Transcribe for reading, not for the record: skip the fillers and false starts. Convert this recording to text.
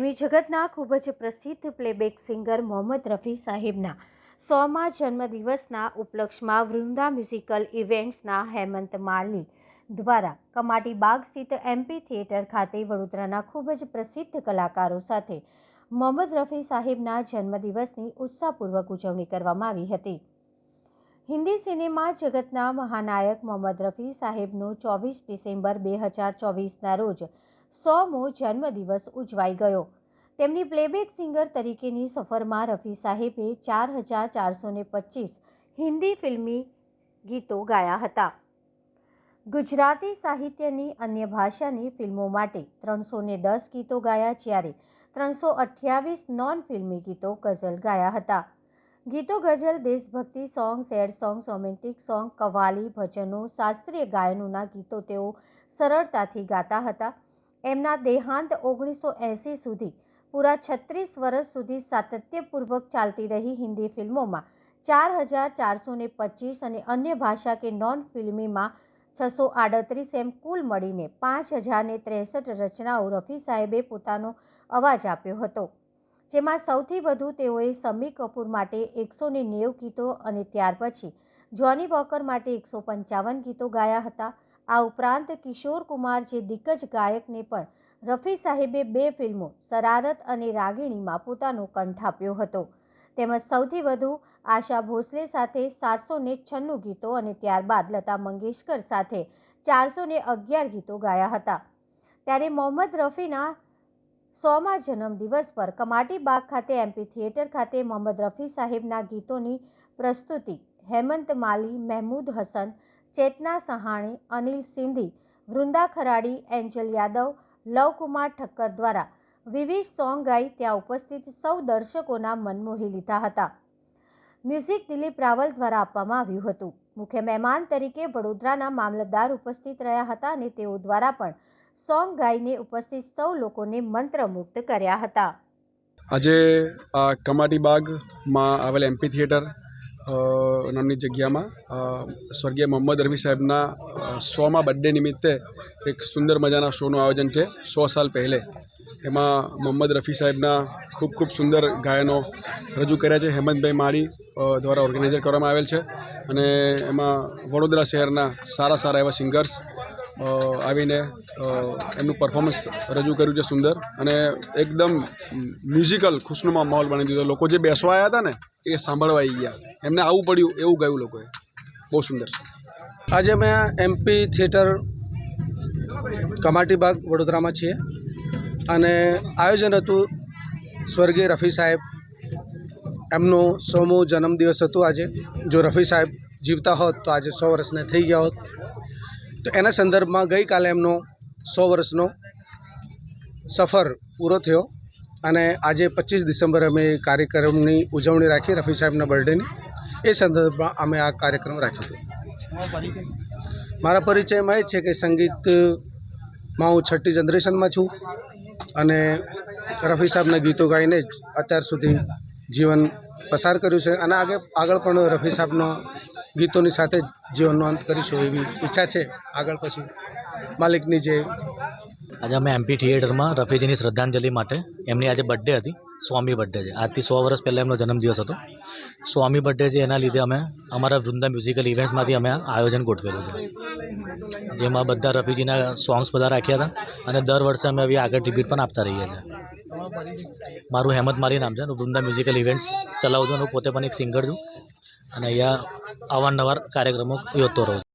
ફિલ્મી જગતના ખૂબ જ પ્રસિદ્ધ પ્લેબેક સિંગર મોહમ્મદ રફી સાહેબના 100મા જન્મદિવસના ઉપલક્ષમાં વૃંદા મ્યુઝિકલ ઇવેન્ટ્સના હેમંત માળની દ્વારા કમાટી બાગ સ્થિત એમપી થિયેટર ખાતે વડોદરાના ખૂબ જ પ્રસિદ્ધ કલાકારો સાથે મોહમ્મદ રફી સાહેબના જન્મદિવસની ઉત્સાહપૂર્વક ઉજવણી કરવામાં આવી હતી। હિન્દી સિનેમા જગતના મહાનાયક મોહમ્મદ રફી સાહેબનો 24 ડિસેમ્બર 2024ના રોજ 100મો જન્મદિવસ ઉજવાઈ ગયો। તેમની પ્લેબેક સિંગર તરીકેની સફરમાં રફી સાહેબે 4425 હિન્દી ફિલ્મી ગીતો ગાયા હતા। ગુજરાતી સાહિત્યની અન્ય ભાષાની ફિલ્મો માટે 310 ગીતો ગાયા, જ્યારે 328 નોન ફિલ્મી ગીતો ગઝલ ગાયા હતા। ગીતો ગઝલ, દેશભક્તિ song, sad songs, romantic song, qawwali, ભજનો, શાસ્ત્રીય ગાયનોના ગીતો તેઓ સરળતાથી ગાતા હતા। એમના દેહાંત 1980 સુધી પૂરા 36 વર્ષ સુધી સાતત્યપૂર્વક ચાલતી રહી હિન્દી ફિલ્મોમાં 4425 અને અન્ય ભાષા કે નોન ફિલ્મીમાં 638 એમ કુલ મળીને 5063 રચનાઓ રફી સાહેબે પોતાનો અવાજ આપ્યો હતો, જેમાં સૌથી વધુ તેઓએ શમ્મી કપૂર માટે 190 ગીતો અને ત્યાર પછી જોની વોકર માટે 155 ગીતો ગાયા હતા। આ ઉપરાંત કિશોર કુમાર જે દિગ્ગજ ગાયકને પણ રફી સાહેબે 2 ફિલ્મો શરારત અને રાગીણીમાં પોતાનો કંઠ આપ્યો હતો, તેમજ સૌથી વધુ આશા ભોસલે સાથે 796 ગીતો અને ત્યારબાદ લતા મંગેશકર સાથે 411 ગીતો ગાયા હતા। ત્યારે મોહમ્મદ રફીના 100મા જન્મદિવસ પર કમાટી બાગ ખાતે એમપી થિયેટર ખાતે મોહમ્મદ રફી સાહેબના ગીતોની પ્રસ્તુતિ હેમંત માલી, મહેમૂદ હસન, ચેતના સહાણે, અનિલ સિંધી, વૃંદા ખરાડી, એન્જલ યાદવ, લવકુમાર ઠક્કર દ્વારા વિવિધ સોંગ ગાઈ ત્યાં ઉપસ્થિત સૌ દર્શકોના મન મોહી લીધા હતા। મ્યુઝિક દિલીપ રાવલ દ્વારા આપવામાં આવ્યું હતું। મુખ્ય મહેમાન તરીકે વડોદરાના મામલતદાર ઉપસ્થિત રહ્યા હતા અને તેઓ દ્વારા પણ સોંગ ગાઈને ઉપસ્થિત સૌ લોકોને મંત્રમુગ્ધ કર્યા હતા। આજે કમાટી બાગમાં આવેલ એમપી થિયેટર નામની જગ્યામાં સ્વર્ગીય મોહમ્મદ રફી સાહેબના 100મા બર્થડે નિમિત્તે એક સુંદર મજાના શોનું આયોજન છે। 100 સાલ પહેલે એમાં મોહમ્મદ રફી સાહેબના ખૂબ સુંદર ગાયનો રજૂ કર્યા છે। હેમંતભાઈ માળી દ્વારા ઓર્ગેનાઇઝર કરવામાં આવેલ છે અને એમાં વડોદરા શહેરના સારા એવા સિંગર્સ આવીને એમનું પરફોર્મન્સ રજૂ કર્યું છે સુંદર, અને એકદમ મ્યુઝિકલ ખુશનુમા માહોલ બની દીધો। લોકો જે બેસવા આવ્યા હતા ને એ સાંભળવા આવી ગયા, એમને આવવું પડ્યું એવું ગાયું લોકોએ, બહુ સુંદર છે। આજે અમે એમપી થિયેટર કમાટી બાગ વડોદરામાં છીએ અને આયોજન હતું સ્વર્ગીય રફી સાહેબ, એમનો 100મો જન્મદિવસ હતો આજે। જો રફી સાહેબ જીવતા હોત તો આજે 100 વર્ષને થઈ ગયા હોત, તો એના સંદર્ભમાં ગઈકાલે એમનો 100 વર્ષનો સફર પૂરો થયો અને આજે 25 ડિસેમ્બરે અમે કાર્યક્રમની ઉજવણી રાખી રફી સાહેબના બર્થડેની। એ સંદર્ભમાં અમે આ કાર્યક્રમ રાખ્યો હતો। મારા પરિચયમાં એ છે કે સંગીતમાં હું 6ઠ્ઠી જનરેશનમાં છું અને રફી સાહેબના ગીતો ગાઈને જ અત્યાર સુધી જીવન પસાર કર્યું છે અને આગળ પણ રફી સાહેબના ગીતોની સાથે જ જીવનનો અંત કરીશું એવી ઈચ્છા છે। આગળ પછી માલિકની જે આજે અમે એમપી થિયેટરમાં રફીજીની શ્રદ્ધાંજલિ માટે, એમની આજે બર્થડે હતી, 100મી બર્થડે છે। આજથી 100 વર્ષ પહેલાં એમનો જન્મદિવસ હતો। 100મી બર્થડે છે, એના લીધે અમે અમારા વૃંદા મ્યુઝિકલ ઇવેન્ટ્સમાંથી અમે આયોજન ગોઠવેલું છે, જેમાં બધા રફીજીના સોંગ્સ બધા રાખ્યા હતા અને દર વર્ષે અમે હવે આગળ રિપીટ પણ આપતા રહીએ છીએ। મારું હેમંત માલી નામ છે, વૃંદા મ્યુઝિકલ ઇવેન્ટ્સ ચલાવું છું અને હું પોતે પણ એક સિંગર છું અને અહીંયા અવારનવાર કાર્યક્રમો યોજતો રહું છું।